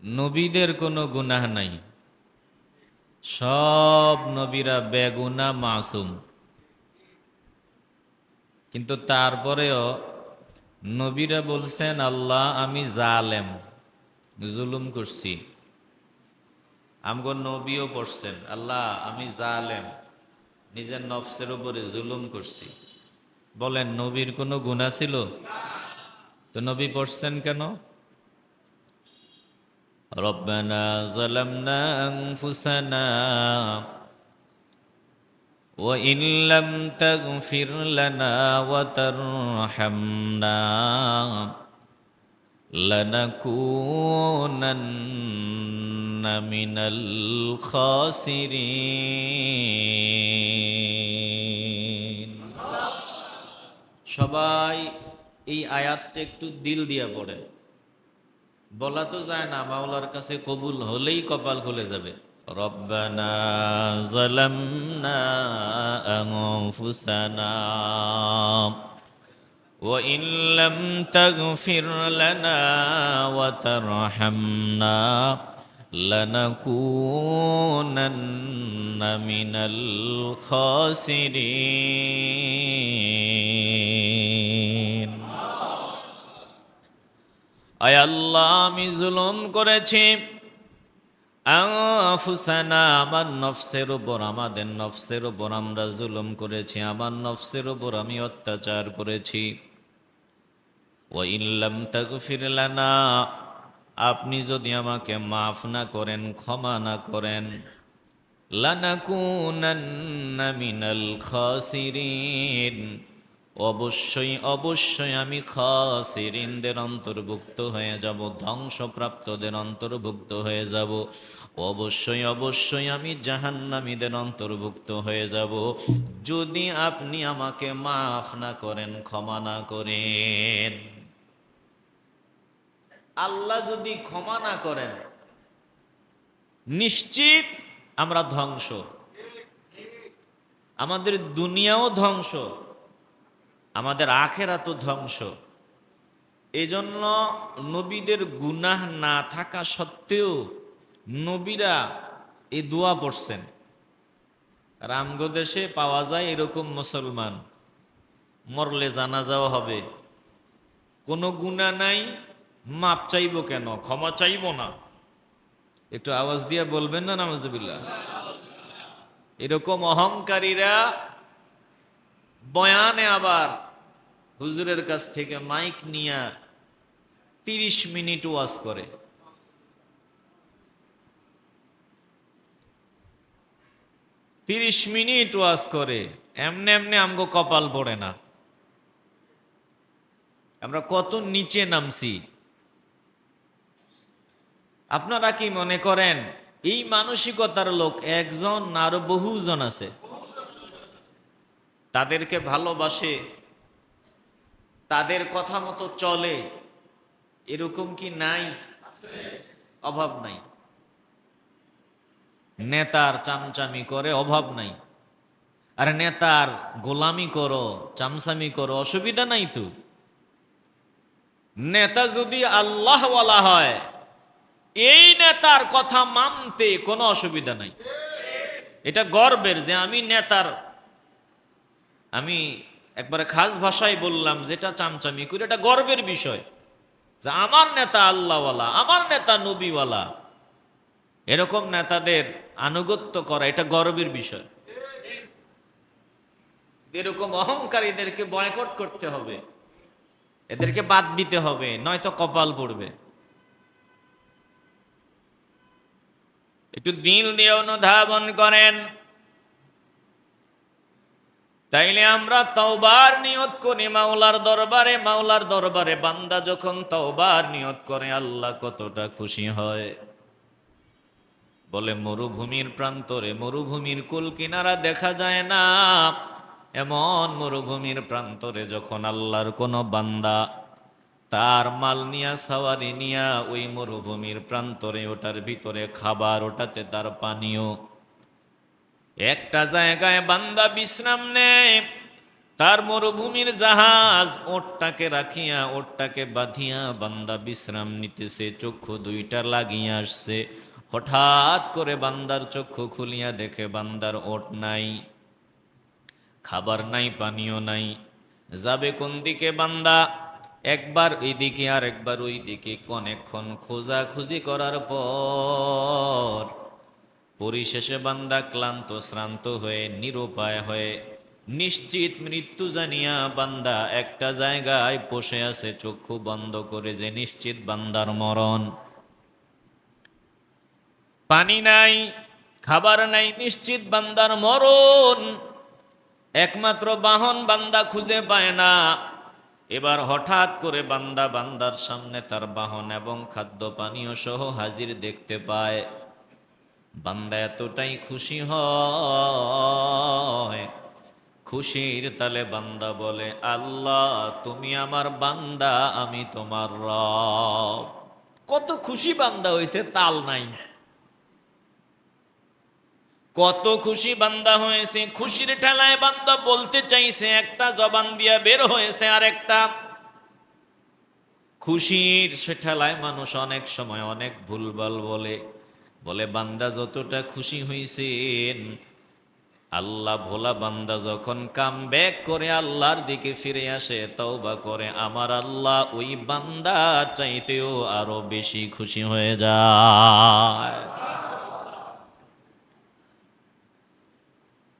নবীদের কোনো গুনাহ নাই, সব নবীরা বেগুনাহ মাসুম। কিন্তু তারপরেও নবীরা বলছেন, আল্লাহ আমি জালেম, জুলুম করছি। আমগো নবীও পড়ছেন, আল্লাহ আমি জালেম, নিজের নফসের উপরে জুলুম করছি। বলেন, নবীর কোনো গুনাহ ছিল? তো নবী পড়ছেন কেন? রব্বানা যালামনা আনফুসানা ওয়া ইন লাম তাগফির লানা ওয়া তারহামনা লানাকুনান্না মিনাল খাসিরিন। সবাই এই আয়াতটা একটু দিল দিয়া পড়েন। বলা তো যায় না, মাওলার কাছে কবুল হলেই কপাল খুলে যাবে। রব্বানা যালামনা আনফুসানা ওয়া ইন লাম তাগফির লানা ওয়া তারহামনা লানাকুনান্না মিনাল খাসিরিন। আয় আল্লাহ, আমি জুলুম করেছি আনফুসানা, আমার নফসের উপর, আমাদের নফসের উপর আমরা জুলুম করেছি, আমার নফসের উপর আমি অত্যাচার করেছি। ওয়া ইন লাম তাগফির লানা, আপনি যদি আমাকে মাফ না করেন, ক্ষমা না করেন, লানাকুনান্না মিনাল খাসিরিন, অবশ্যই অবশ্যই আমি খাসিরিনদের অন্তর্ভুক্ত হয়ে যাব, ধ্বংসপ্রাপ্তদের অন্তর্ভুক্ত হয়ে যাব। অবশ্যই অবশ্যই আমি জাহান্নামীদের অন্তর্ভুক্ত হয়ে যাব, যদি আপনি আমাকে মাফ না করেন, ক্ষমা না করেন। আল্লাহ যদি ক্ষমা না করেন, নিশ্চিত আমরা ধ্বংস, আমাদের দুনিয়াও ধ্বংস, আমাদের আখেরাতও ধ্বংস। এই জন্য নবীদের গুনাহ না থাকা সত্ত্বেও নবীরা এই দোয়া পড়ছেন। রামগো দেশে পাওয়া যায় এরকম মুসলমান, মরলে জানাজাও হবে, কোনো গুনাহ নাই, মাপ চাইব কেন, ক্ষমা চাইব না। একটু আওয়াজ দিয়ে বলবেন না নাউজুবিল্লাহ। এরকম অহংকারীরা বয়ানে আবার হুজুরের কাছ থেকে মাইক নিয়ে 30 মিনিট ওয়াজ করে। 30 মিনিট ওয়াজ করে, এমনি এমনি আমগো কপাল পড়ে না। আমরা কত নিচে নামছি। আপনারা কি মনে করেন এই মানসিকতার লোক একজন না আরো বহুজন আছে? তাদেরকে ভালোবাসে, তাদের কথা মতো চলে, এরকম কি নাই? অভাব নাই। নেতার চামচামি করে, অভাব নাই। আর নেতার গোলামি করো, চামচামি করো, অসুবিধা নাই তো। নেতা যদি আল্লাহওয়ালা হয়, এই নেতার কথা মানতে কোনো অসুবিধা নাই। এটা গর্বের যে আমি নেতার, আমি একবারে খাস ভাষায় বললাম, যেটা চামচামি করি এটা গর্বের বিষয় যে আমার নেতা আল্লাহওয়ালা, আমার নেতা নবীওয়ালা। এরকম নেতাদের আনুগত্য করা এটা গর্বের বিষয়। এরকম অহংকারীদেরকে বয়কট করতে হবে, এদেরকে বাদ দিতে হবে, নয়তো কপাল পড়বে। একটু দিল দিয়ে অনুধাবন করেন, তাইলে আমরা তওবার নিয়ত করি মাওলার দরবারে। মাওলার দরবারে বান্দা যখন তওবার নিয়ত করে, আল্লাহ কতটা খুশি হয়। বলে মরুভূমির প্রান্তরে, মরুভূমির কুল কিনারা দেখা যায় না, এমন মরুভূমির প্রান্তরে যখন আল্লাহর কোনো বান্দা তার মাল নিয়া, সাওয়ারি নিয়া ওই মরুভূমির প্রান্তরে, ওটার ভিতরে খাবার, ওটাতে তার পানীয়, একটা জায়গায় বান্দা বিশ্রাম নেয়, তার মরুভূমির জাহাজ ওটটাকে রাখিয়া ওটটাকে বাঁধিয়া বান্দা বিশ্রাম নিতেছে, চক্ষু দুইটা লাগিয়া আসছে। হঠাৎ করে বান্দার চক্ষু খুলিয়া দেখে বান্দার ওট নাই, খাবার নাই, পানীয় নাই। যাবে কোন দিকে বান্দা? একবার এইদিকে আর একবার ওই দিকে, অনেকক্ষণ খোঁজাখুঁজি করার পর পরিশেষে বান্দা ক্লান্ত শ্রান্ত হয়ে নিরুপায় হয়ে নিশ্চিত মৃত্যু জানিয়া বান্দা একটা জায়গায় বসে আছে, চক্ষু বন্ধ করে, যে নিশ্চিত বান্দার মরণ। পানি নাই, খাবার নাই, নিশ্চিত বান্দার মরণ। একমাত্র বাহন বান্দা খুঁজে পায় না। এবার হঠাৎ করে বান্দা বান্দার সামনে তার বাহন এবং খাদ্য পানীয় সহ হাজির দেখতে পায়। বান্দা এতটাই খুশি হয়, খুশির তালে বান্দা বলে, আল্লাহ তুমি আমার বান্দা, আমি তোমার রব। কত খুশি বান্দা হয়েছে, তাল নাই। কত খুশি বান্দা হয়েছে, খুশির ঠেলায় বান্দা বলতে চাইছে, একটা জবান দিয়া বের হয়েছে আর একটা। খুশির সে ঠেলায় মানুষ অনেক সময় অনেক ভুলভাল বলে। বলে বান্দা যতটা খুশি হইছেন, আল্লাহ ভোলা বান্দা যখন কাম ব্যাক করে আল্লাহর দিকে ফিরে আসে, তওবা করে, আমার আল্লাহ ওই বান্দা চাইতেও আরো বেশি খুশি হয়ে যায়।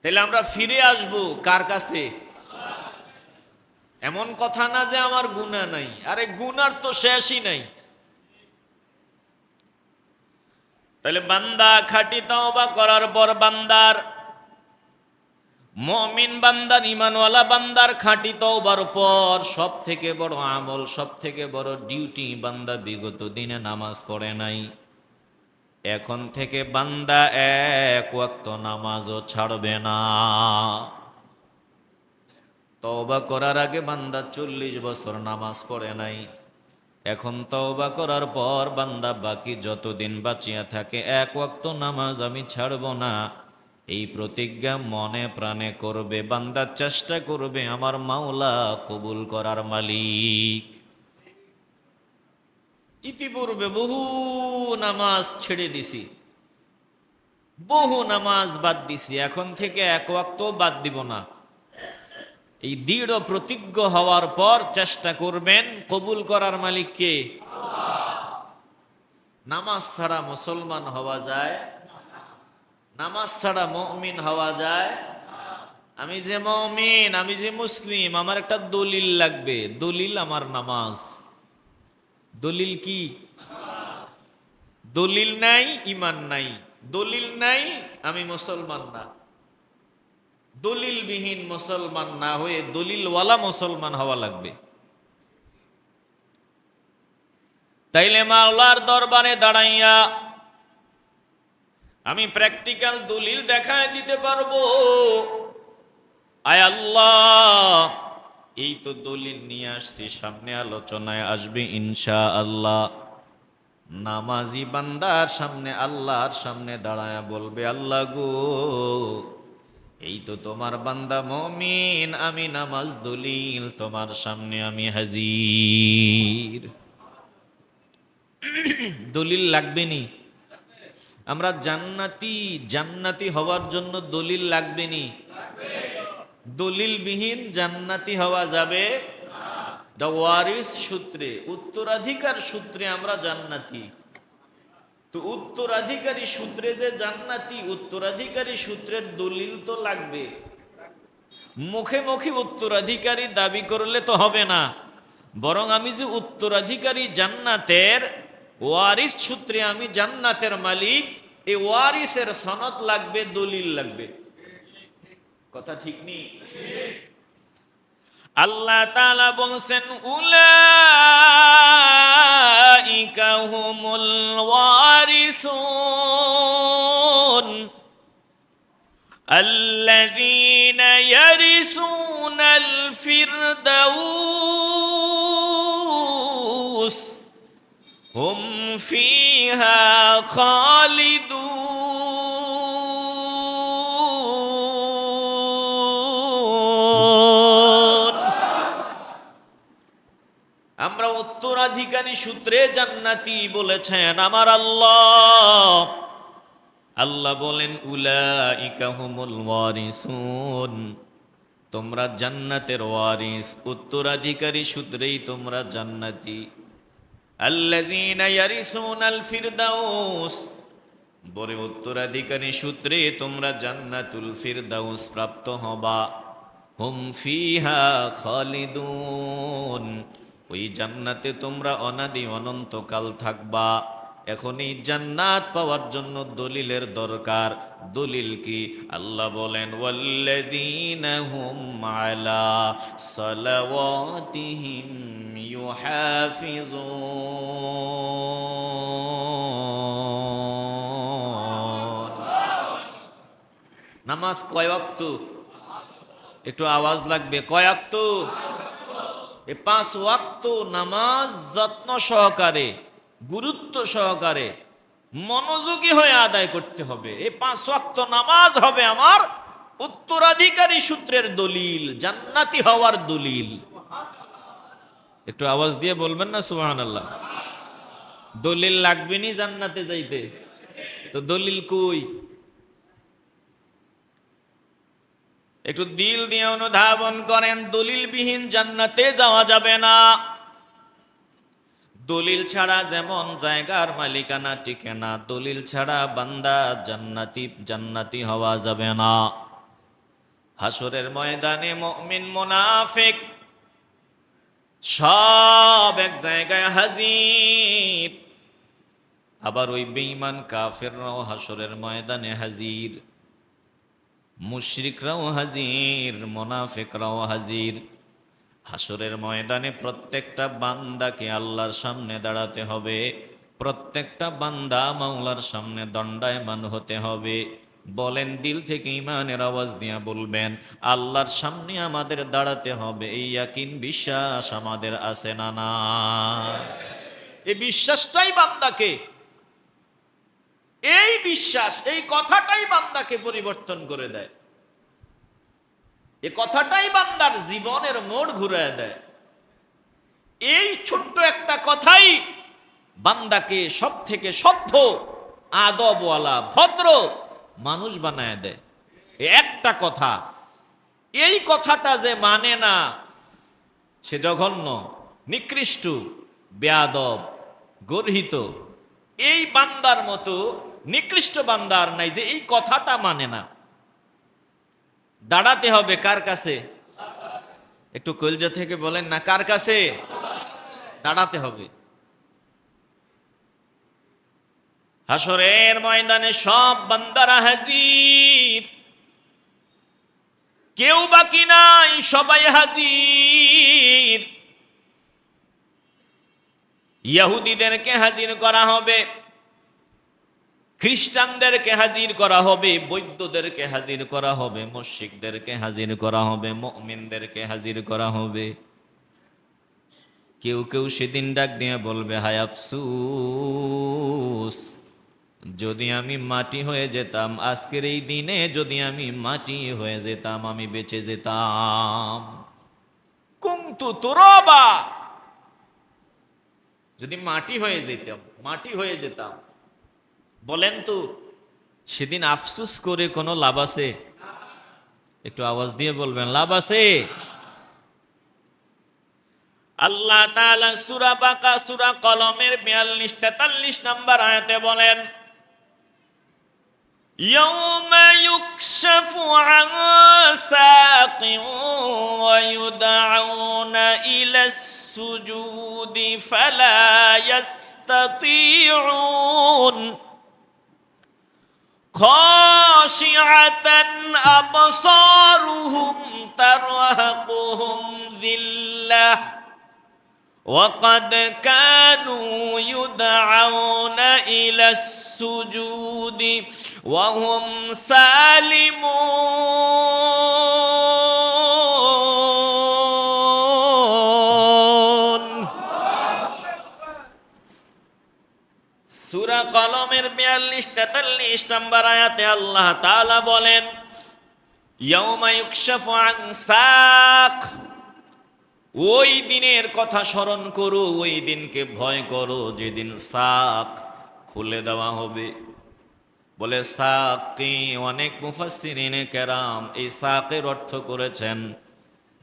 তাহলে আমরা ফিরে আসবো কার কাছে? এমন কথা না যে আমার গুনাহ নাই, আরে গুনার তো শেষই নাই। তাহলে বান্দা খাঁটি তওবা করার পর বান্দার, মুমিন বান্দার, ঈমানওয়ালা বান্দার খাঁটি তওবার পর সব থেকে বড় আমল, সব থেকে বড় ডিউটি, বান্দা বিগত দিনে নামাজ পড়ে নাই। এখন থেকে বান্দা এক ওয়াক্ত নামাজও ছাড়বে না। তওবা করার আগে বান্দা 40 বছর নামাজ পড়ে নাই। এখন তওবা করার পর বান্দা বাকি যতদিন বাঁচিয়া থাকে, এক ওয়াক্ত নামাজ আমি ছাড়ব না, এই প্রতিজ্ঞা মনে প্রাণে করবে। বান্দা চেষ্টা করবে আমার মাওলা কবুল করার মালিক। ইতিপূর্বে বহু নামাজ ছেড়ে দিছি, বহু নামাজ বাদ দিছি, এখন থেকে এক ওয়াক্ত বাদ দিব না। এই দৃঢ় প্রতিজ্ঞ হওয়ার পর চেষ্টা করবেন, কবুল করার মালিক কে? নামাজ ছাড়া মুসলমান হওয়া যায়? নামাজ ছাড়া মুমিন হওয়া যায়? আমি যে মুমিন, আমি যে মুসলিম, আমার একটা দলিল লাগবে। দলিল আমার নামাজ। দলিল কি? দলিল নাই ঈমান নাই, দলিল নাই আমি মুসলমান না। দলিলবিহীন মুসলমান না হয়ে দলিলওয়ালা মুসলমান হওয়া লাগবে। তাইলে মাওলার দরবারে দাঁড়াইয়া আমি প্র্যাকটিক্যাল দলিল দেখায় দিতে পারবো। আয় আল্লাহ, এই তো দলিল নিয়ে আসছি, সামনে আলোচনায় আসবে ইনশাআল্লাহ। নামাজি বান্দার সামনে, আল্লাহর সামনে দাঁড়ায়া বলবে, আল্লাহ গো, এই তো তোমার বান্দা মুমিন, আমি নামাজ দলিল তোমার সামনে আমি হাজির। দলিল লাগবে নি? আমরা জান্নাতি, জান্নাতি হওয়ার জন্য দলিল লাগবে নি? দলিলবিহীন জান্নাতি হওয়া যাবে না। ওয়ারিস সূত্রে, উত্তরাধিকার সূত্রে আমরা জান্নাতি। তো উত্তরাধিকারী সূত্রে যে জান্নাতি, উত্তরাধিকারী সূত্রের দলিল তো লাগবে। মুখে মুখে উত্তরাধিকারী দাবি করলে তো হবে না, বরং আমি যে উত্তরাধিকারী জান্নাতের, ওয়ারিস সূত্রে আমি জান্নাতের মালিক, এই ওয়ারিসের সনদ লাগবে, দলিল লাগবে। কথা ঠিক নেই? আল্লাহ তাআলা বলছেন, উলাইকা হুমুল ওয়ারিসুন আল্লাযীনা ইয়ারিসুনাল ফিরদাউস হুম ফিহা খালিদুন। উত্তরাধিকারী সূত্রে জান্নাতি বলেছেন আমার আল্লাহ। আল্লাহ বলেন উলাইকা হুমুল ওয়ারিসুন, তোমরা জান্নাতের ওয়ারিস, উত্তরাধিকারী সূত্রেই তোমরা জান্নাতি। আল্লাযীনা ইয়ারিসুনাল ফিরদাউস, বলে উত্তরাধিকারী সূত্রে তোমরা জান্নাতুল ফিরদাউস প্রাপ্ত হবা। হুম ফিহা খালিদুন, ওই জান্নাতে তোমরা অনাদি অনন্তকাল থাকবা। এখন এই জান্নাত পাওয়ার জন্য দলিলের দরকার। দলিল কি? আল্লাহ বলেন ওয়াল্লাযীনা হুম আলা সালাওয়াতিহিম ইউহাফিজুন। নামাজ কয় ওয়াক্ত? একটু আওয়াজ লাগবে, কয় ওয়াক্ত? এই 5 ওয়াক্ত নামাজ যত্ন সহকারে, গুরুত্ব সহকারে, মনোযোগী হয়ে আদায় করতে হবে। এই 5 ওয়াক্ত নামাজ হবে আমার উত্তরাধিকারী সূত্রের দলিল, জান্নাতি হওয়ার দলিল। একটু আওয়াজ দিয়ে বলবেন না সুবহানাল্লাহ? দলিল লাগবে নি জান্নাতে যাইতে? তো দলিল কই? একটু দিল দিয়ে অনুধাবন করেন, দলিলবিহীন জান্নাতে যাওয়া যাবে না। দলিল ছাড়া যেমন জায়গার মালিকানা টিকে না, দলিল ছাড়া বান্দা জান্নাতি হওয়া যাবে না। হাসরের ময়দানে মুমিন মুনাফিক সব এক জায়গায় হাজির, আবার ওই বেঈমান কাফেররাও হাসরের ময়দানে হাজির, মুশরিকরাও হাজির, মুনাফিকরাও হাজির। হাসরের ময়দানে প্রত্যেকটা বান্দাকে আল্লাহর সামনে দাঁড়াতে হবে, প্রত্যেকটা বান্দা মাওলার সামনে দণ্ডায়মান হতে হবে। বলেন দিল থেকে ঈমানের আওয়াজ দিয়ে বলবেন, আল্লাহর সামনে আমাদের দাঁড়াতে হবে, এই ইয়াকিন বিশ্বাস আমাদের আছে না? না, এই বিশ্বাসটাই বান্দাকে, এই বিশ্বাস, এই কথাটাই বান্দাকে পরিবর্তন করে দেয়। এই কথাটাই বান্দার জীবনের মোড় ঘুরিয়ে দেয়। এই ছোট্ট একটা কথাই বান্দাকে সব থেকে সভ্য, আদবওয়ালা, ভদ্র মানুষ বানায় দেয়। একটা কথা, এই কথাটা যে মানে না, সে জঘন্য, নিকৃষ্ট, বেয়াদব, গর্হিত। এই বান্দার মতো নিকৃষ্ট বান্দার নাই যে এই কথাটা মানে না। দাঁড়াতে হবে কার কাছে? একটু কলজা থেকে বলেন না, কার কাছে দাঁড়াতে হবে? হাসরের ময়দানে সব বান্দারা হাজির, কেউ বাকি নাই, সবাই হাজির। ইহুদিদেরকে হাজির করা হবে, খ্রিস্টানদেরকে হাজির করা হবে, বৌদ্ধদেরকে হাজির করা হবে, মুশরিকদেরকে হাজির করা হবে, মুমিনদেরকে হাজির করা হবে। কেউ কেউ সেদিন ডাক দিয়ে বলবে, হায় আফসোস, যদি আমি মাটি হয়ে যেতাম, আজকের এই দিনে যদি আমি মাটি হয়ে যেতাম, আমি বেঁচে যেতাম। কুনতু তুরাবা, যদি মাটি হয়ে যেতাম, মাটি হয়ে যেতাম। বলেন তো সেদিন আফসোস করে কোনো লাভ আছে? একটু আওয়াজ দিয়ে বলবেন, লাভ আছে? আল্লাহ তাআলা সূরা বাকারা সূরা কলমের 42-43 নম্বর আয়াতে বলেন, ইয়াউমা ইউকশাফু আন সাকিন ওয়া ইউদআউনা ইলাস সুজুদি ফালা ইয়াস্তাতিউন খাশিআতান আবসারুহুম তারহাকুহুম যিল্লাহ وقد كانوا يدعون إلى السجود وهم سالمون। সূরা কলমের 42-43 নম্বর আয়াতে আল্লাহ তাআলা বলেন, ইয়াউমা ইউকশাফু আন সাক, ওই দিনের কথা স্মরণ করো, ওই দিনকে ভয় করো যেদিন সাক খুলে দেওয়া হবে। বলে সাক কি? অনেক মুফাসসিরিনে কেরাম এই সাকের অর্থ করেছেন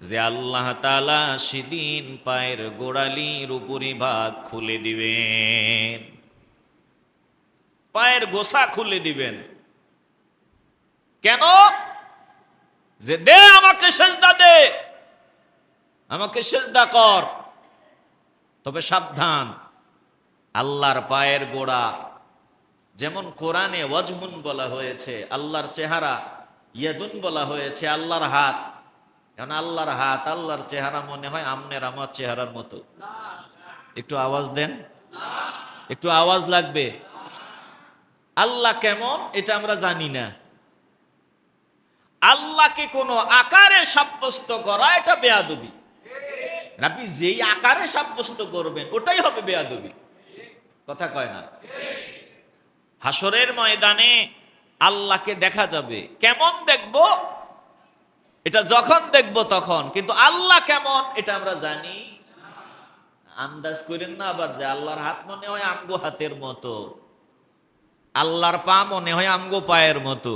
যে আল্লাহ তাআলা সেদিন পায়ের গোড়ালির উপরি ভাগ খুলে দিবেন, পায়ের গোছা খুলে দিবেন। কেন? যে দে আমাকে সেজদা দে, আমাকে সেজদা কর। তবে সাবধান, আল্লাহর পায়ের গোড়া, যেমন কোরআনে ওয়াজহুন বলা হয়েছে আল্লাহর চেহারা, ইয়াদুন বলা হয়েছে আল্লাহর হাত। কারণ আল্লাহর হাত আল্লাহর চেহারা মনে হয় আমনের আমার চেহারার মতো? একটু আওয়াজ দেন, একটু আওয়াজ লাগবে। আল্লাহ কেমন এটা আমরা জানি না। আল্লাহকে কোনো আকারে সাব্যস্ত করা এটা বেয়াদবি। আপনি যেই আকারে সাব্যস্ত করবেন ওটাই হবে বেয়াদবি। কথা কয় না? হাসরের ময়দানে আল্লাহকে দেখা যাবে। কেমন দেখব? এটা যখন দেখব তখন। কিন্তু আল্লাহ কেমন এটা আমরা জানি। আন্দাজ করেন না আবার যে আল্লাহর হাত মনে হয় আমগো হাতের মতো, আল্লাহর পা মনে হয় আমগো পায়ের মতো,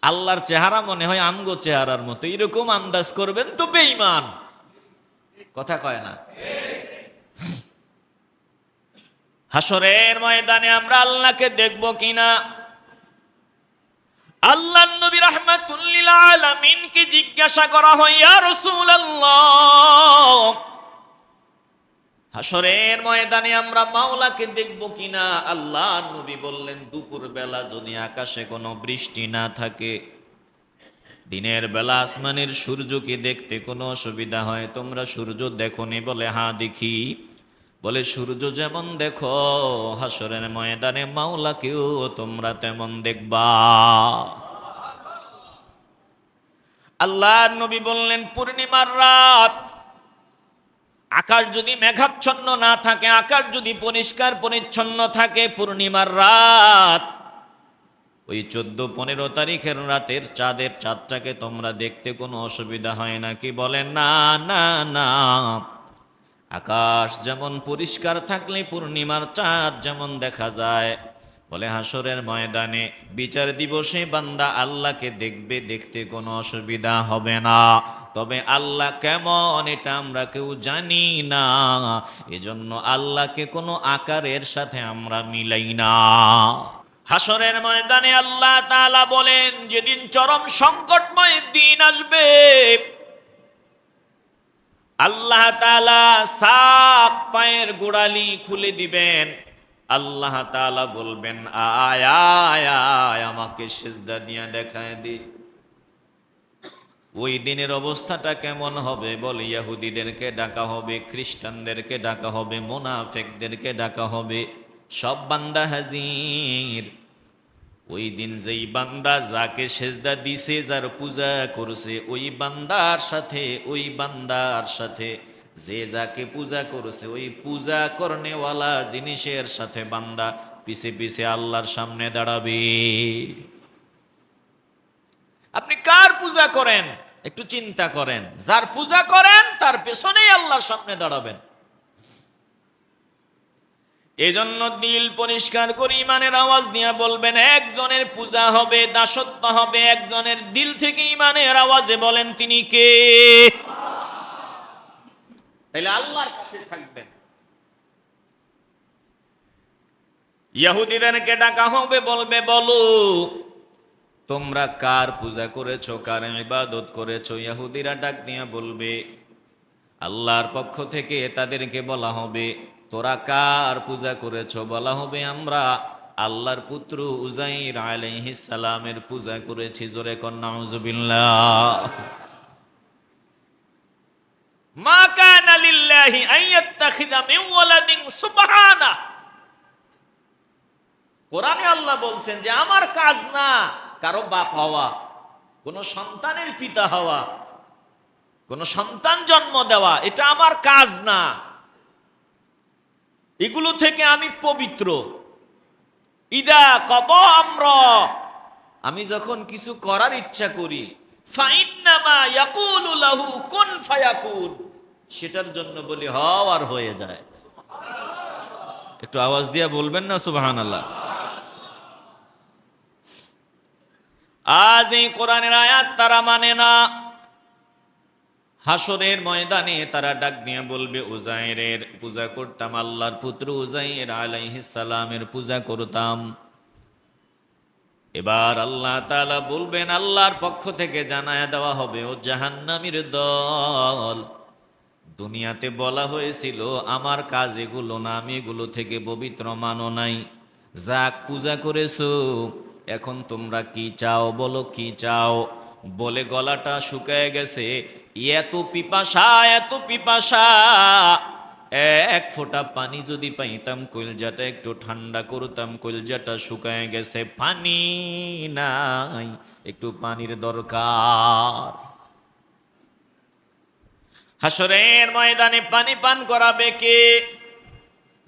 আল্লাহর চেহারা মনে হয় আমগো চেহারার মতো। এরকম আন্দাজ করবেন তো বেঈমান। কথা কয় না? হাসরের ময়দানে আমরা আল্লাহকে দেখব কিনা? আল্লাহর নবী রাহমাতুল লিল আলামিন কে জিজ্ঞাসা করা হয়, ইয়া রাসূলুল্লাহ, হাসরের ময়দানে আমরা মাওলাকে দেখব কিনা? আল্লাহর নবী বললেন, দুপুর বেলা যদি আকাশে কোনো বৃষ্টি না থাকে, দিনের বেলা আসমানের সূর্যকে দেখতে কোনো অসুবিধা হয়? তোমরা সূর্য দেখোনি? বলে হ্যাঁ দেখি। বলে সূর্য যেমন দেখো, হাসরের ময়দানে মাওলাকেও তোমরা তেমন দেখবা। আল্লাহর নবী বললেন, পূর্ণিমার রাত, আকাশ যদি মেঘাচ্ছন্ন না থাকে, আকাশ যদি পরিষ্কার পরিচ্ছন্ন থাকে, পূর্ণিমার রাত, ওই 14-15 তারিখের রাতের চাঁদটাকে তোমরা দেখতে কোনো অসুবিধা হয় নাকি? বলেন না না না। আকাশ যেমন পরিষ্কার থাকলে পূর্ণিমার চাঁদ যেমন দেখা যায়। বলে হাসরের ময়দানে বিচার দিবসে বান্দা আল্লাহকে দেখবে, দেখতে কোনো অসুবিধা হবে না। তবে আল্লাহ কেমন এটা আমরা কেউ জানি না। এজন্য আল্লাহকে কোনো আকারের সাথে আমরা মিলাই না। হাসরের ময়দানে আল্লাহ তাআলা বলেন, যেদিন চরম সংকটময় দিন আসবে, আল্লাহ তাআলা সাক পায়ের গোড়ালি খুলে দিবেন। আল্লাহ তাআলা বলবেন, আয় আয় আয়, আমাকে সিজদা দিয়া দেখায় দি। ওই দিনের অবস্থাটা কেমন হবে? বলে ইহুদিদেরকে ডাকা হবে, খ্রিস্টানদেরকে ডাকা হবে, মুনাফিকদেরকে ডাকা হবে, সব বান্দা হাজির। ওই দিন যেই বান্দা যাকে সেজদা দিছে, যার পূজা করছে, ওই বান্দার সাথে যে যাকে পূজা করছে, ওই পূজা করনেওয়ালা জিনিসের সাথে বান্দা পিছে পিছে আল্লাহর সামনে দাঁড়াবে। আপনি কার পূজা করেন একটু চিন্তা করেন। যার পূজা করেন তার পেছনেই আল্লাহর সামনে দাঁড়াবেন। এজন্য দিল পরিষ্কার করে ইমানের আওয়াজ নিয়ে বলবেন, একজনের পূজা হবে, দাসত্ব হবে একজনের। দিল থেকে ইমানের আওয়াজে বলেন, তিনি কে? তাইলে আল্লাহর কাছে থাকবেন। ইহুদিদেরকে ডাকা হবে, বলবে, বলো তোমরা কার পূজা করেছো, কার ইবাদত করেছো? ইহুদিরা ডাক দিয়ে বলবে, আল্লাহর পক্ষ থেকে তাদেরকে বলা হবে, তোরা কার পূজা করেছো? বলা হবে, আমরা আল্লাহর পুত্র উযাইর আলাইহিস সালামের পূজা করেছি। জোরে কর নাউযুবিল্লাহ। মা কানা লিল্লাহি আন ইয়াত্তাখিযা মিন ওয়ালাদিন সুবহানা। কোরআনে আল্লাহ বলছেন যে আমার কাজ না কারো বাপ হওয়া, কোন সন্তানের পিতা হওয়া, কোন সন্তান জন্ম দেওয়া, এটা আমার কাজ না। এগুলো থেকে আমি পবিত্র। ইদা কাদা আমরা, আমি যখন কিছু করার ইচ্ছা করি, ফাইন্নামা ইয়াকুলু লাহু কুন ফায়াকুন, সেটার জন্য বলি হও আর হয়ে যায়। একটু আওয়াজ দিয়া বলবেন না সুবহানাল্লাহ। আজ এই কোরআনের আয়াত তারা মানে না। হাসরের ময়দানে তারা ডাক দিয়ে বলবে উজাইরের পূজা করতাম, আল্লাহর পুত্র উজাইর আলাইহিস সালামের পূজা করতাম। এবার আল্লাহ তাআলা বলবেন, আল্লাহর পক্ষ থেকে জানায়া দেওয়া হবে, ও জাহান্নামীর দল, দুনিয়াতে বলা হয়েছিল আমার কাজ এগুলো না, আমি এগুলো থেকে পবিত্র মানো নাই, যাক পূজা করেছো, এখন তোমরা কি চাও বলো, কি চাও? বলে গলাটা শুকায় গেছে, এত পিপাসা, এত পিপাসা, এক ফোঁটা পানি যদি পাইতাম কলজাটা একটু ঠান্ডা করতাম, কলজাটা শুকায় গেছে, পানি নাই, একটু পানির দরকার। হাসরের ময়দানে পানি পান করাবে কে?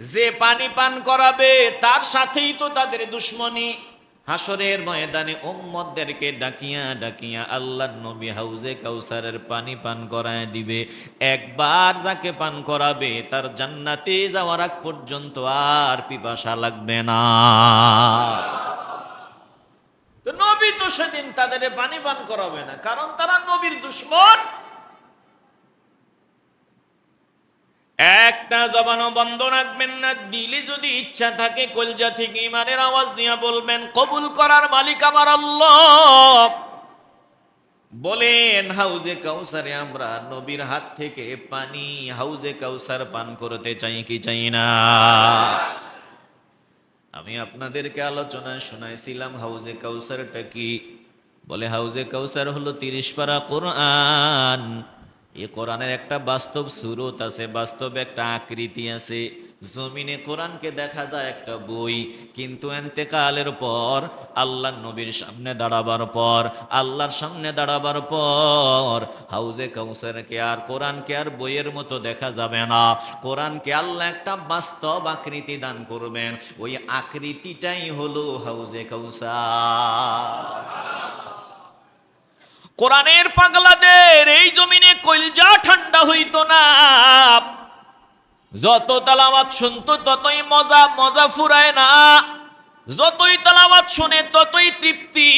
যে পানি পান করাবে তার সাথেই তো তাদের দুশ্মনী। হাসরের ময়দানে উম্মতদেরকে ডাকিয়া ডাকিয়া আল্লাহর নবী হাউজে কাউসারের পানি পান করায় দিবে। একবার যাকে পান করাবে তার জান্নাতে যাওয়ার আগ পর্যন্ত আর পিপাসা লাগবে না। তো নবী তো সেদিন তাদের পানি পান করাবে না, কারণ তারা নবীর দুশ্মন। একটা জবানও বন্ধ রাখবেন না। দিলে যদি ইচ্ছা থাকে কলজা থেকে ইমানের আওয়াজ দিয়ে বলবেন, কবুল করার মালিক আমার আল্লাহ। বলেন, হাউজে কাউসারে আমরা নবীর হাত থেকে পানি, হাউজে কাউসার পান করতে চাই কি চাই না? আমি আপনাদেরকে আলোচনা শোনাইছিলাম হাউজে কাউসারটা কি। বলে হাউজে কাউসার হলো 30 পারা কোরআন। এই কোরআনের একটা বাস্তব সুরত আছে, বাস্তব একটা আকৃতি আছে। জমিনে কোরআনকে দেখা যায় একটা বই, কিন্তু এন্তেকালের পর আল্লাহর নবীর সামনে দাঁড়াবার পর, আল্লাহর সামনে দাঁড়াবার পর হাউজে কাউসারকে আর কোরআনকে আর বইয়ের মতো দেখা যাবে না। কোরআনকে আল্লাহ একটা বাস্তব আকৃতি দান করবেন, ওই আকৃতিটাই হলো হাউজে কাউসার। কোরআনের পাগলাদের এই জমিনে কলজা ঠান্ডা হইতো না। যত তালাওয়াত শুনতো ততই মজা, মজা ফুরায় না। যতই তালাওয়াত শুনে ততই তৃপ্তি।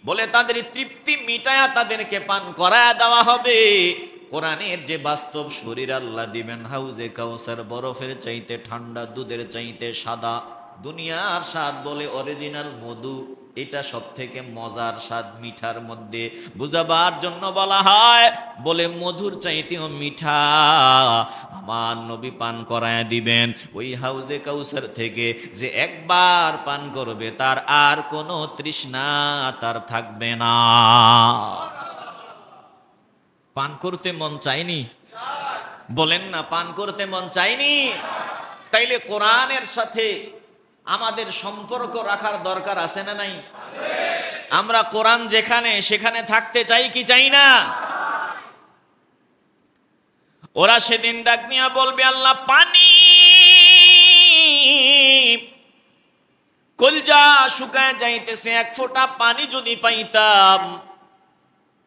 বলে তাদের তৃপ্তি মিটায়া তাদেরকে পান করায়া দেওয়া হবে কোরআনের যে বাস্তব শরীর আল্লাহ দিবেন হাউজে কাউসার, বরফের চাইতে ঠান্ডা, দুধের চাইতে সাদা। দুনিয়ার স্বাদ বলে অরিজিনাল মধু, এটা সব থেকে মজার স্বাদ মিঠার মধ্যে। বুঝাবার জন্য বলা হয়, বলে মধুর চাইতেও মিঠা আমার নবী পান করায় দিবেন ওই হাউজে কাউসার থেকে। যে একবার পান করবে তার আর কোনো তৃষ্ণা তার থাকবে না। পান করতে মন চায়নি? বলেন না, পান করতে মন চায়নি? তাইলে কোরআনের সাথে আমাদের সম্পর্ক রাখার দরকার আছে না নাই? আমরা কোরআন যেখানে সেখানে থাকতে চাই কি চাই না? ওরা সেদিন ডাক নিয়ে বলবে, আল্লাহ পানি, কলজা শুকায় যাইতেছে, এক ফোঁটা পানি যদি পাইতাম।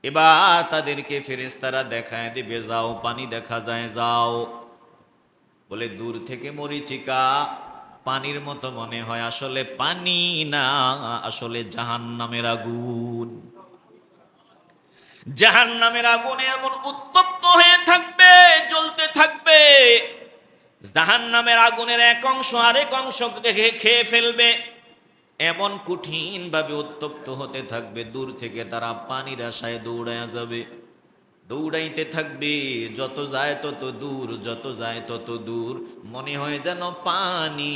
এবার তাদেরকে ফেরেশতারা দেখায় দিবে, যাও পানি দেখা যায়, যাও। বলে দূর থেকে মরিচিকা পানির মতো মনে হয়, আসলে পানি না, আসলে জাহান্নামের আগুন। জাহান্নামের আগুনে এমন উত্তপ্ত হয়ে থাকবে, জ্বলতে থাকবে। জাহান্নামের আগুনের এক অংশ আরেক অংশ খেয়ে ফেলবে, এমন কঠিন ভাবে উত্তপ্ত হতে থাকবে। দূর থেকে তারা পানির আশায় দৌড়ায়া যাবে, দৌড়াইতে থাকবে। যত যায় তত দূর, যত যায় তত দূর, মনে হয় যেন পানি,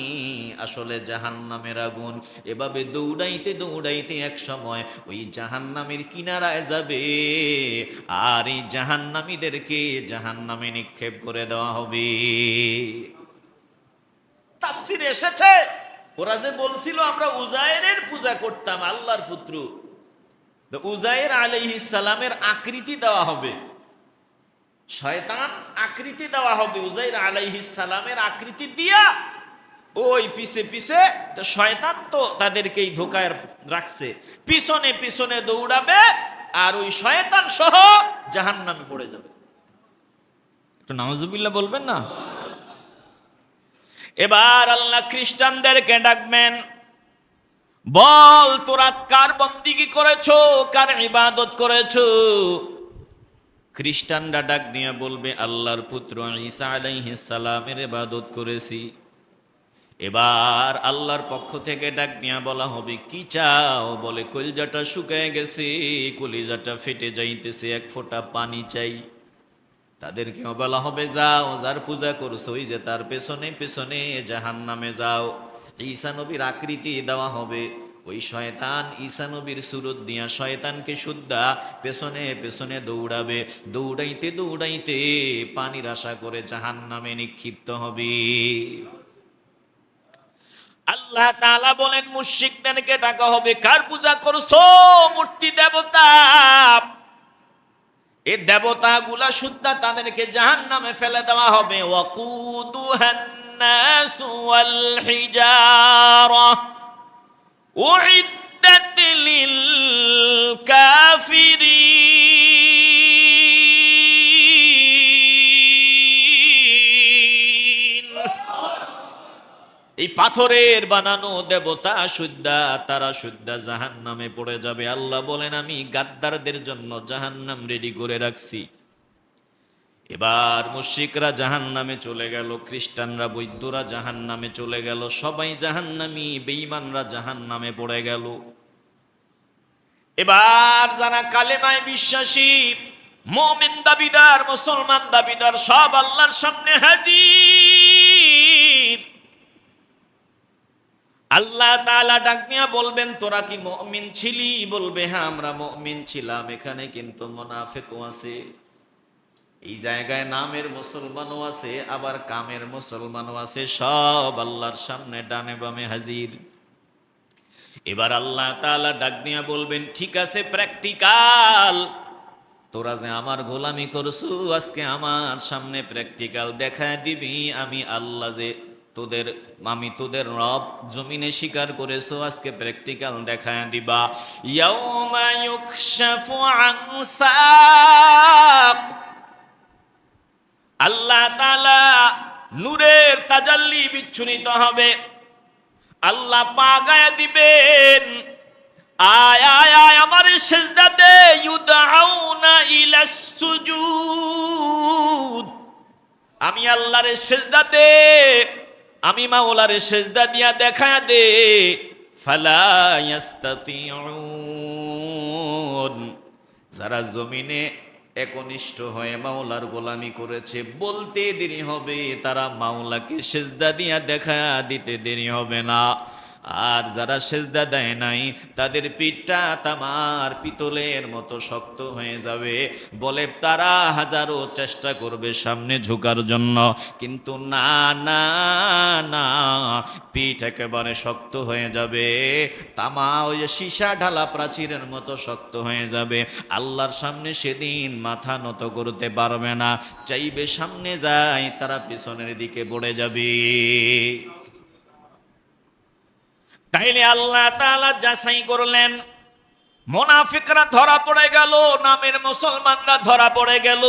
আসলে জাহান্নামের আগুন। এভাবে দৌড়াইতে দৌড়াইতে এক সময় ওই জাহান্নামের কিনারায় যাবে, আর এই জাহান্নামীদেরকে জাহান্নামে নিক্ষেপ করে দেওয়া হবে। তাফসিরে এসেছে, ওরা যে বলছিল আমরা উজাইরের পূজা করতাম, আল্লাহর পুত্র, উজাইর আলাইহিস সালামের আকৃতি দেওয়া হবে, শয়তান আকৃতি দেওয়া হবে। উজাইর আলাইহিস সালামের আকৃতি দিয়া ওই পিছে পিছে, তো শয়তান তো তাদেরকেই ধোকায় রাখছে, পিছনে পিছনে দৌড়াবে, আর ওই শয়তান সহ জাহান্নামে পড়ে যাবে। একটু নাউজুবিল্লাহ বলবেন না? এবার আল্লাহ খ্রিস্টানদেরকে ডাকবেন, বল তোরা কার বন্দিগি করেছো, কার ইবাদত করেছো? খ্রিস্টানরা ডাক দিয়ে বলবে, আল্লাহর পুত্র ঈসা আলাইহিস সালামের ইবাদত করেছি। এবার আল্লাহর পক্ষ থেকে ডাক নিয়ে বলা হবে, কি চাও? বলে কলিজাটা শুকায় গেছে, কলিজাটা ফেটে যাইতেছে, এক ফোঁটা পানি চাই। তাদেরকেও বলা হবে, যাও, যার পূজা করছো ওই যে তার পেছনে পেছনে জাহান্নামে যাও। ঈসা নবীর আকৃতি দেওয়া হবে, ওই শয়তান ঈসা নবীর সুরত দিয়া শয়তানকে শুদ্ধা পেছনে পেছনে দৌড়াবে, দৌড়াইতে দৌড়াইতে পানির আশা করে জাহান্নামে নিক্ষিপ্ত হবে। আল্লাহ তাআলা বলেন, মুশরিকদেরকে ডাকা হবে, কার পূজা করছো? মূর্তি দেবতা। এই দেবতাগুলা শুদ্ধা তাদেরকে জাহান্নামে ফেলে দেওয়া হবে। ওয়াকুদুহান নাস ওয়াল হিজারা উইদ্দাত লিল কাফিরিন। এই পাথরের বানানো দেবতা শুদ্ধা, তারা শুদ্ধা জাহান্নামে পড়ে যাবে। আল্লাহ বলেন, আমি গাদ্দারদের জন্য জাহান্নাম রেডি করে রাখছি। এবার মুশরিকরা জাহান্নামে চলে গেল, খ্রিস্টানরা বৌদ্ধরা জাহান্নামে চলে গেল, সবাই জাহান্নামী, বেঈমানরা জাহান্নামে পড়ে গেল। এবার যারা কালেমায় বিশ্বাসী, মুমিন দাবিদার, মুসলমান দাবিদার, সব আল্লাহর সামনে হাজির। আল্লাহ তাআলা ডাক দিয়া বলবেন, তোরা কি মুমিন ছিলি? বলবে, হ্যাঁ আমরা মুমিন ছিলাম। এখানে কিন্তু মুনাফিকও আছে, এই জায়গায় নামের মুসলমানও আছে, আবার কামের মুসলমানও আছে, সব আল্লাহর সামনে ডানে বামে হাজির। এবার আল্লাহ তাআলা ডাক দিয়া বলবেন, ঠিক আছে, প্র্যাকটিক্যাল, তোরা যে আমার গোলামি করছু, আজকে আমার সামনে প্র্যাকটিক্যাল দেখায় দিবি আমি আল্লাহ যে আমি তোদের রব। জমিনে স্বীকার করেছো, আজকে প্র্যাকটিক্যাল দেখায় দিবা। ইয়াউমা ইউকশাফু আন সাক। আল্লাহ তাআলা নূরের তাজাল্লি বিচ্ছুরিত হবে, আল্লাহ পা গায়ে দিবেন, আয় আয় আয় আমার সিজদা দে। ইউদআউনা ইলাস সুজুদ। আমি আল্লাহরে সিজদা দে, আমি মাওলারে সিজদা দিয়া দেখায়া দে। ফালা ইস্তাতিউন। যারা জমিনে একনিষ্ঠ হয়ে মাওলার গোলামি করেছে, বলতে দেরি হবে, তারা মাওলাকে সিজদা দিয়া দেখা দিতে দেরি হবে না। আর যারা সিজদা দেয় নাই, তাদের পিঠটা তামার পিতলের মতো শক্ত হয়ে যাবে। বলে তারা হাজারো চেষ্টা করবে সামনে ঝুঁকার জন্য, কিন্তু না না না, পিঠ একেবারে শক্ত হয়ে যাবে, তামা ওই সীসা ঢালা প্রাচীরের মতো শক্ত হয়ে যাবে। আল্লাহর সামনে সেদিন মাথা নত করতে পারবে না, চাইবে সামনে যায়, তারা পিছনের দিকে পড়ে যাবে। তাইলে আল্লাহ তাআলা যাচাই করলেন, মুনাফিকরা ধরা পড়ে গেল, নামের মুসলমানরা ধরা পড়ে গেল।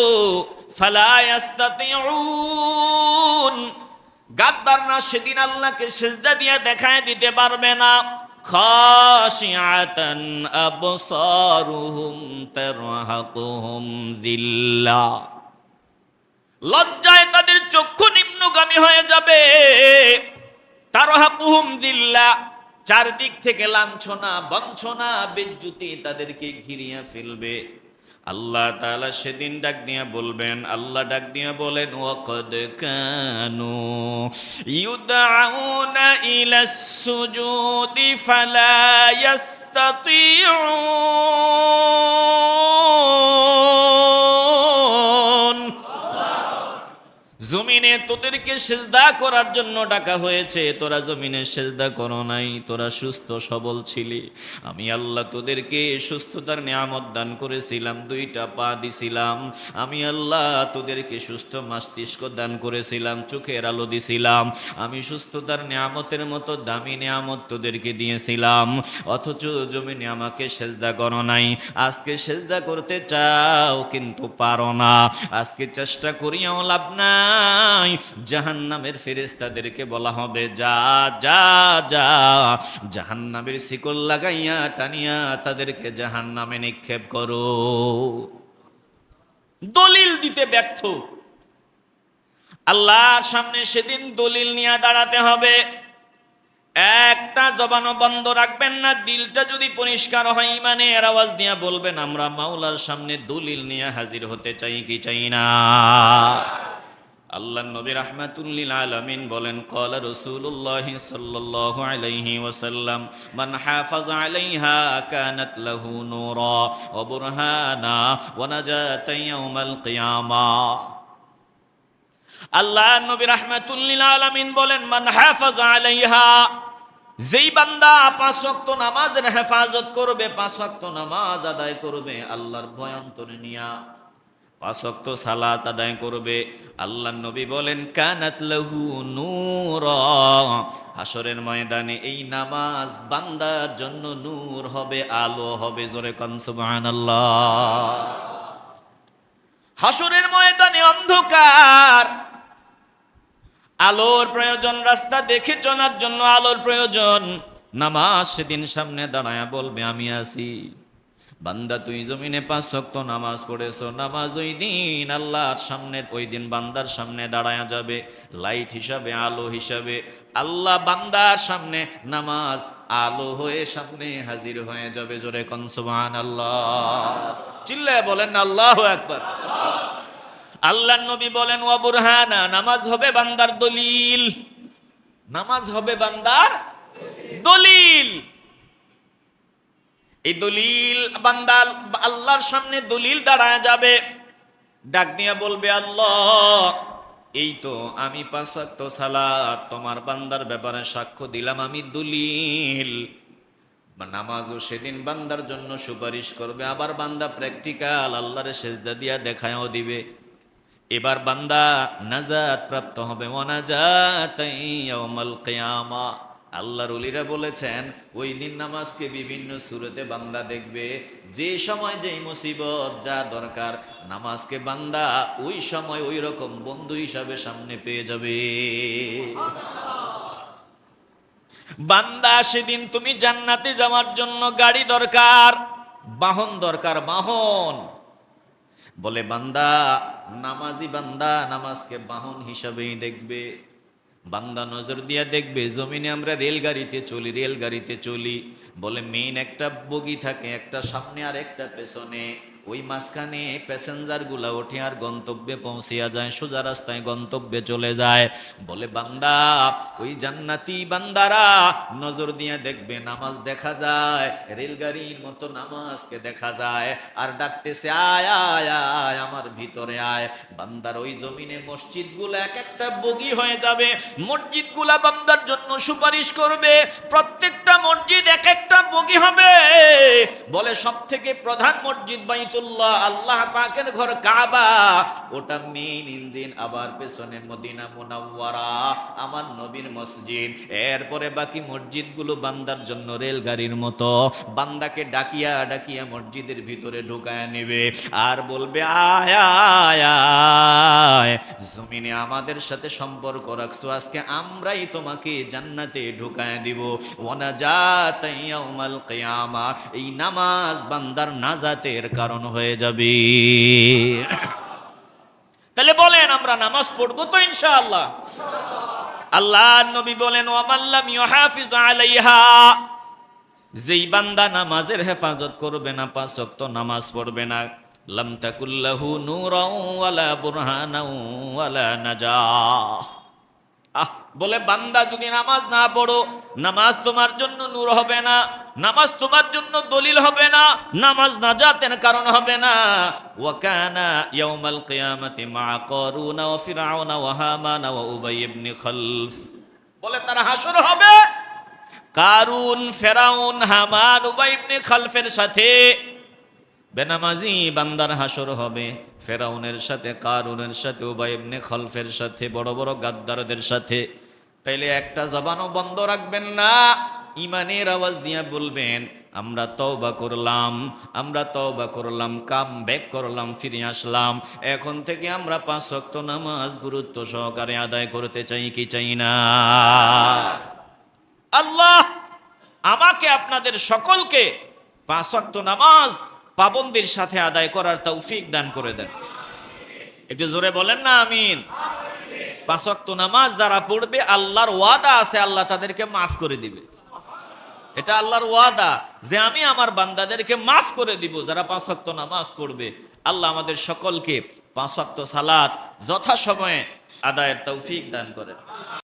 ফালা ইস্তাতিউন। গাদ্দাররা সেদিন আল্লাহকে সিজদা দিয়ে দেখায় দিতে পারবে না। খাশিআতান আবসারুহুম তারহাকুহুম যিল্লা। লজ্জায় তাদের চক্ষু নিম্নগামী হয়ে যাবে। তারহাকুহুম যিল্লা, চারদিক থেকে লাঞ্ছনা, বঞ্চনা, বেজ্জতি তাদেরকে ঘিরিয়ে ফেলবে। আল্লাহ তাআলা সেদিন ডাক দিয়া বলবেন, আল্লাহ ডাক দিয়া বলেন, ওয়াকাদ কানু ইউদআউনা ইলাস সুজুদি ফালা ইস্তাতিউন। জমিনে তোদেরকে সেজদা করার জন্য ডাকা হয়েছে, তোরা জমিনে সেজদা করো নাই, তোরা সুস্থ সবল ছিলি। আমি আল্লাহ তোদেরকে সুস্থতার নিয়ামত দান করেছিলাম, দুইটা পা দিছিলাম। আমি আল্লাহ তোদেরকে সুস্থ মস্তিষ্ক দান করেছিলাম, চোখের আলো দিছিলাম। আমি সুস্থতার নিয়ামতের মতো দামি নিয়ামত তোদেরকে দিয়েছিলাম, অথচ জমিনে আমাকে সেজদা করো নাই। আজকে সেজদা করতে চাও কিন্তু পারো না। আজকে চেষ্টা করিয়াও লাভ নাই। জাহান্নামের ফেরেশতাদেরকে বলা হবে, যা যা যা, জাহান্নামের শিকল লাগাইয়া টানিয়া তাদেরকে জাহান্নামে নিক্ষেপ করো। দলিল দিতে ব্যর্থ। আল্লাহর সামনে সেদিন দলিল নিয়ে দাঁড়াতে হবে। একটা জবানও বন্ধ রাখবেন না। দিলটা যদি পরিষ্কার হয়, ইমানের আওয়াজ দিয়ে বলবেন, আমরা মাওলার সামনে দলিল নিয়ে হাজির হতে চাই কি চাই না। আল্লাহ নবী রাহমাতুল লিল আলামিন বলেন, ক্বালা রাসূলুল্লাহ সাল্লাল্লাহু আলাইহি ওয়াসাল্লাম, মান হাফাযা আলাইহা কানাত লাহু নূরা ওয়া বুরহানা ওয়া নাজাতান ইয়াউমাল কিয়ামাহ। আল্লাহ নবী রাহমাতুল লিল আলামিন বলেন, মান হাফাযা আলাইহা, যেই বান্দা 5 ওয়াক্ত নামাজের হেফাজত করবে, 5 ওয়াক্ত নামাজ আদায় করবে আল্লাহর ভয় অন্তরে নিয়া, 5 ওয়াক্ত সালাত আদায় করবে, আল্লাহ নবী বলেন, কানাত লাহু নূরা, হাসরের ময়দানে এই নামাজ বান্দার জন্য নূর হবে, আলো হবে। জোরে কোন সুবহানাল্লাহ। হাসরের ময়দানে অন্ধকার, আলোর প্রয়োজন। রাস্তা দেখে চলার জন্য আলোর প্রয়োজন। নামাজ সেদিন সামনে দাঁড়ায়া বলবে, আমি আছি। বান্দা তুই জমিনে 5 ওয়াক্ত নামাজ পড়েছো, নামাজ ওই দিন আল্লাহর সামনে, ওই দিন বান্দার সামনে দাঁড়ায়া যাবে লাইট হিসাবে, আলো হিসাবে। আল্লাহ বান্দার সামনে নামাজ আলো হয়ে সামনে হাজির হয়ে যাবে। জোরে কোন সুবহানাল্লাহ। চিল্লায় বলেন আল্লাহু আকবার। আল্লাহ নবী বলেন, ওয়া বুরহানা, নামাজ হবে বান্দার দলিল। নামাজ হবে বান্দার দলিল। এই দলিল বান্দা আল্লাহর সামনে দলিল দাঁড়ায় যাবে, ডাক দিয়া বলবে, আল্লাহ এই তো আমি 5 ওয়াক্ত সালাত তোমার বান্দার ব্যাপারে সাক্ষ্য দিলাম, আমি দলিল। নামাজও সেদিন বান্দার জন্য সুপারিশ করবে। আবার বান্দা প্র্যাকটিক্যাল আল্লাহর সেজদা দিয়া দেখায়ও দিবে। এবার বান্দা নাজাত প্রাপ্ত হবে। ওয়ানাজাতান ইয়াউমাল কিয়ামা। আল্লাহর ওলিরা বলেছেন, ওই দিন নামাজকে বিভিন্ন সূরতে বান্দা দেখবে। যে সময় যেই মুসিবত যা দরকার, নামাজকে বান্দা ওই সময় ওই রকম বন্ধু হিসাবে সামনে পেয়ে যাবে। বান্দা সেদিন তুমি জান্নাতে যাওয়ার জন্য গাড়ি দরকার, বাহন দরকার, বাহন। বলে বান্দা, নামাজি বান্দা নামাজকে বাহন হিসাবেই দেখবে। বান্দা নজর দিয়া দেখবে, জমিনে আমরা রেলগাড়িতে চলি। বলে মেইন একটা বগি থাকে, একটা সামনে আর একটা পেছনে। ওই মাঝখানে প্যাসেঞ্জার গুলা ওঠে আর গন্তব্যে পৌঁছিয়া যায়, সোজা রাস্তায় গন্তব্যে চলে যায়। বলে বান্দা, ওই জান্নাতি বান্দারা নজর দিয়ে দেখবে, নামাজ দেখা যায়, রেলগাড়ির মতো নামাজকে দেখা যায়, আর ডাকতেছে, আয় আয় আয় আমার ভিতরে আয়। বান্দার ওই জমিনে মসজিদ গুলা এক একটা বগি হয়ে যাবে। মসজিদ গুলা বান্দার জন্য সুপারিশ করবে। প্রত্যেকটা মসজিদ এক একটা বগি হবে। বলে সব থেকে প্রধান মসজিদ বাইতুল্লাহ, আল্লাহ পাকের ঘর কাবা, ওটা মেইন ইঞ্জিন। আবার পেছনে মদিনা মুনাওয়ারা, আমার নবীর মসজিদ। এরপরে বাকি মসজিদগুলো বান্দার জন্য রেলগাড়ির মতো, বান্দাকে ডাকিয়া ডাকিয়া মসজিদের ভিতরে ঢুকায় নেবে আর বলবে, আয় আয় আয়, জমিনে আমাদের সাথে সম্পর্ক রাখছো, আজকে আমরাই তোমাকে জান্নাতে ঢুকায় দিব। ওয়ানাজাতান ইয়াউমাল কিয়ামা, এই নামাজ বান্দার নাজাতের কারণ হয়ে যাবে। তাহলে বলেন, আমরা নামাজ পড়বো তো ইনশাআল্লাহ? আল্লাহ নবী বলেন, ওয়া মান লাম ইউহাফিজ আলাইহা, যেই বান্দা নামাজের হেফাজত করবে না, 5 ওয়াক্ত নামাজ পড়বে না, লাম তাকুল্লাহু নূরাও ওয়ালা বুরহানাও ওয়ালা নাজাহ, বলে বান্দা যদি নামাজ না পড়ো, নামাজ তোমার জন্য নূর হবে না, নামাজ তোমার জন্য দলিল হবে না, নামাজ নাজাতের কারণ হবে না। ওয়া কানা ইয়াউমাল কিয়ামাতি মা কারুনা ওয়া ফিরআউনা ওয়া হামানা ওয়া উবাই ইবনে খালফ, বলে তারা হাসর হবে কারুন, ফেরাউন, হামান, উবাই ইবনে খালফের সাথে। বেনামাজি বান্দার হাসর হবে ফেরাউনের সাথে, কারুনের সাথে, উবাই ইবনে খালফের সাথে, বড় বড় গাদ্দারদের সাথে। তাইলে একটা জবানও বন্ধ রাখবেন না, ইমানের আওয়াজ দিয়ে বলবেন আমরা তওবা করলাম, আমরা তওবা করলাম, কাম ব্যাক করলাম, ফিরে আসলাম। এখন থেকে আমরা 5 ওয়াক্ত নামাজ গুরুত্ব সহকারে আদায় করতে চাই কি চাই না? আল্লাহ আমাকে আপনাদের সকলকে 5 ওয়াক্ত নামাজ পাবন্দির সাথে আদায় করার তৌফিক দান করে দেন। একটু জোরে বলেন না আমিন। 5 ওয়াক্ত নামাজ যারা পড়বে, আল্লাহর ওয়াদা আছে আল্লাহ তাদেরকে মাফ করে দিবে। এটা আল্লাহর ওয়াদা যে আমি আমার বান্দাদেরকে মাফ করে দিব যারা 5 ওয়াক্ত নামাজ পড়বে। আল্লাহ আমাদের সকলকে 5 ওয়াক্ত সালাত যথাসময়ে আদায়ের তৌফিক দান করেন।